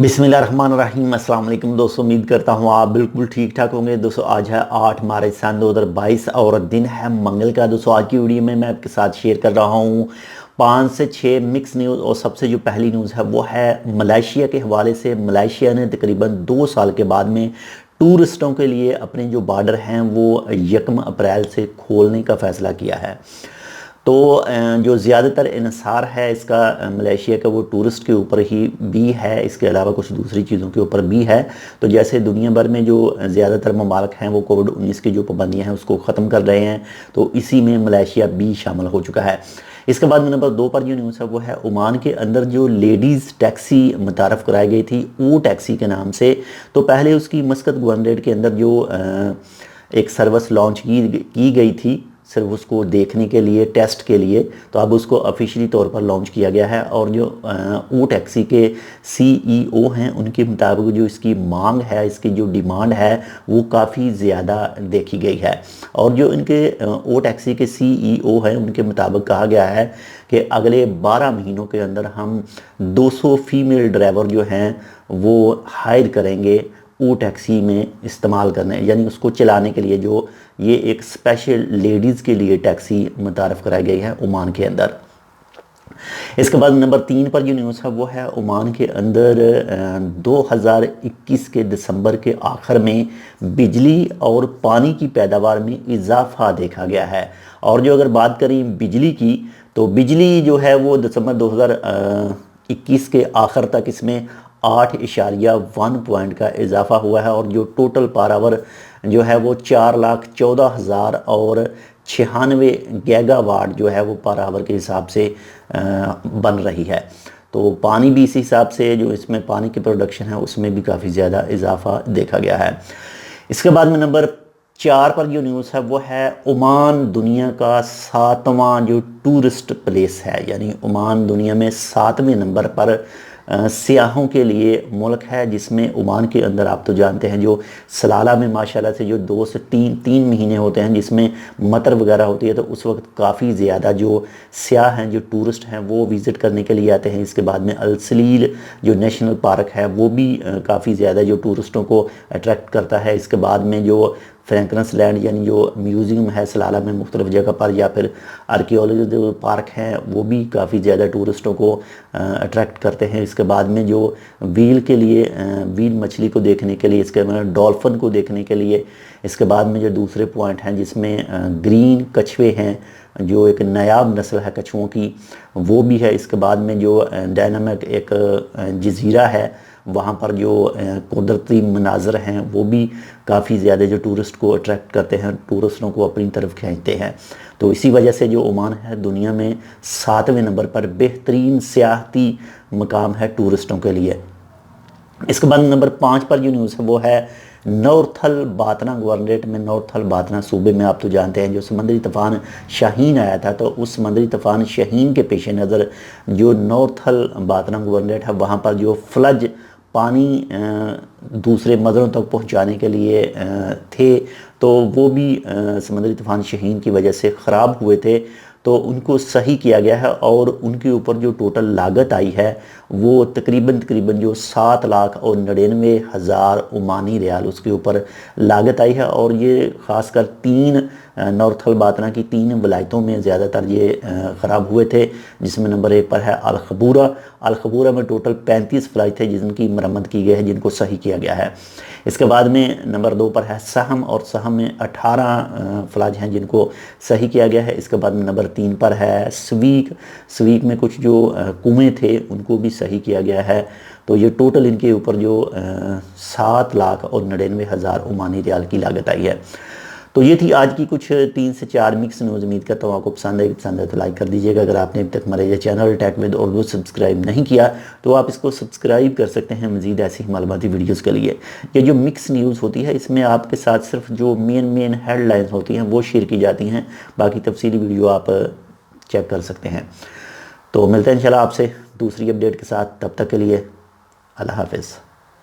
बिस्मिल्लाहिर्रहमानिर्रहीम। अस्सलाम वालेकुम दोस्तों, उम्मीद करता हूँ आप बिल्कुल ठीक ठाक होंगे। दोस्तों आज है 8 मार्च सन 2022 और दिन है मंगल का। दोस्तों आज की वीडियो में मैं आपके साथ शेयर कर रहा हूँ 5 से 6 मिक्स न्यूज़। और सबसे जो पहली न्यूज़ है वो है मलेशिया के हवाले से। मलेशिया ने तकरीबन 2 साल के बाद में टूरिस्टों के लिए अपने जो बॉर्डर हैं वो 1 अप्रैल से खोलने का फ़ैसला किया है। तो जो ज़्यादातर इन्हिसार है इसका मलेशिया का वो टूरिस्ट के ऊपर ही भी है, इसके अलावा कुछ दूसरी चीज़ों के ऊपर भी है। तो जैसे दुनिया भर में जो ज़्यादातर ममालिक हैं वो कोविड-19 की जो पाबंदियां हैं उसको ख़त्म कर रहे हैं, तो इसी में मलेशिया भी शामिल हो चुका है। इसके बाद में नंबर 2 पर जो न्यूज़ है वो है ओमान के अंदर जो लेडीज़ टैक्सी मुतारफ़ कराई गई थी ओ टैक्सी के नाम से। तो पहले उसकी मस्कत गवर्नरेट के अंदर जो एक सर्विस लॉन्च की गई थी सिर्फ उसको देखने के लिए, टेस्ट के लिए, तो अब उसको ऑफिशियली तौर पर लॉन्च किया गया है। और जो ओ टैक्सी के सीईओ हैं उनके मुताबिक जो इसकी मांग है, इसकी जो डिमांड है वो काफ़ी ज़्यादा देखी गई है। और जो इनके ओ टैक्सी के सीईओ हैं उनके मुताबिक कहा गया है कि अगले 12 महीनों के अंदर हम 200 फीमेल ड्राइवर जो हैं वो हायर करेंगे ओ टैक्सी में इस्तेमाल करने, यानी उसको चलाने के लिए। जो ये एक स्पेशल लेडीज़ के लिए टैक्सी मुतारफ़ कराई गई है ओमान के अंदर। इसके बाद नंबर 3 पर जो न्यूज़ है वो है ओमान के अंदर 2021 के दिसंबर के आखिर में बिजली और पानी की पैदावार में इजाफा देखा गया है। और जो अगर बात करें बिजली की, तो बिजली जो है वो दिसंबर 2021 के आखिर तक इसमें 8.1 पॉइंट का इजाफा हुआ है। और जो टोटल पावर आवर जो है वो 4,14,000 और 96 गीगावाट जो है वो पर आवर के हिसाब से बन रही है। तो पानी भी इसी हिसाब से जो इसमें पानी की प्रोडक्शन है उसमें भी काफ़ी ज़्यादा इजाफा देखा गया है। इसके बाद में नंबर 4 पर जो न्यूज़ है वो है ओमान दुनिया का 7वां जो टूरिस्ट प्लेस है, यानी ओमान दुनिया में 7वें नंबर पर सियाहों के लिए मुल्क है, जिसमें ओमान के अंदर आप तो जानते हैं जो सलाला में माशाल्लाह से जो 2 से 3 महीने होते हैं जिसमें मतर वगैरह होती है, तो उस वक्त काफ़ी ज़्यादा जो सियाह हैं, जो टूरिस्ट हैं वो विज़िट करने के लिए आते हैं। इसके बाद में अल सलील जो नेशनल पार्क है वो भी काफ़ी ज़्यादा जो टूरिस्टों को अट्रैक्ट करता है। इसके बाद में जो फ्रैंकलिन लैंड यानी जो म्यूज़ियम है सलाला में मुख्तलिफ़ जगह पर, या फिर आर्कियोलॉजी जो पार्क हैं वो भी काफ़ी ज़्यादा टूरिस्टों को अट्रैक्ट करते हैं। इसके बाद में जो व्हील के लिए, व्हील मछली को देखने के लिए, इसके बाद डॉल्फिन को देखने के लिए, इसके बाद में जो दूसरे पॉइंट हैं जिसमें ग्रीन कछुए हैं, जो एक नायाब नस्ल है कछुओं की, वो भी है। इसके बाद में जो डायनामिक एक जजीरा है वहाँ पर जो कुदरती मनाजर हैं वो भी काफ़ी ज़्यादा जो टूरिस्ट को अट्रैक्ट करते हैं, टूरिस्टों को अपनी तरफ खींचते हैं। तो इसी वजह से जो ओमान है दुनिया में 7वें नंबर पर बेहतरीन सियाहती मकाम है टूरिस्टों के लिए। इसके बाद नंबर 5 पर जो न्यूज़ है वो है नॉर्थल बातना गवर्नरेट में, नॉर्थल बातना सूबे में आप तो जानते हैं जो समंदरी तूफ़ान शाहीन आया था, तो उस समंदरी तूफ़ान शाहीन के पेश नज़र जो नॉर्थल बातना गवर्नरेट है वहाँ पर जो फ्लज पानी दूसरे मज़रों तक पहुँचाने के लिए थे, तो वो भी समंदरी तूफ़ान शाहीन की वजह से ख़राब हुए थे, तो उनको सही किया गया है। और उनके ऊपर जो टोटल लागत आई है वो तकरीबन जो 7,99,000 ओमानी रियाल उसके ऊपर लागत आई है। और ये ख़ासकर 3 नॉर्थल बातना की 3 वलायतों में ज़्यादातर ये ख़राब हुए थे, जिसमें नंबर 1 पर है अल खबूरा में टोटल 35 फ्लाइट थे जिनकी मरम्मत की गई है, जिनको सही किया गया है। इसके बाद में नंबर 2 पर है सहम, और सहम में 18 फ्लाज हैं जिनको सही किया गया है। इसके बाद में नंबर 3 पर है स्वीक में कुछ जो कुएँ थे उनको भी सही किया गया है। तो ये टोटल इनके ऊपर जो 7,99,000 ओमानी रियाल की लागत आई है। तो ये थी आज की कुछ 3 से 4 मिक्स न्यूज़। उम्मीद करता हूँ आपको पसंद है तो लाइक कर दीजिएगा। अगर आपने अभी तक हमारे ये channel tech with Urdu subscribe नहीं किया तो आप इसको सब्सक्राइब कर सकते हैं मज़ीद ऐसी मालूमाती वीडियोज़ के लिए। ये जो मिक्स न्यूज़ होती है इसमें आपके साथ सिर्फ जो मेन हेडलाइंस होती हैं वो शेयर की जाती हैं, बाकी तफसीली वीडियो आप चेक कर सकते हैं। तो मिलते हैं इंशाल्लाह आपसे दूसरी अपडेट के साथ, तब तक के लिए अल्लाह हाफ़िज़।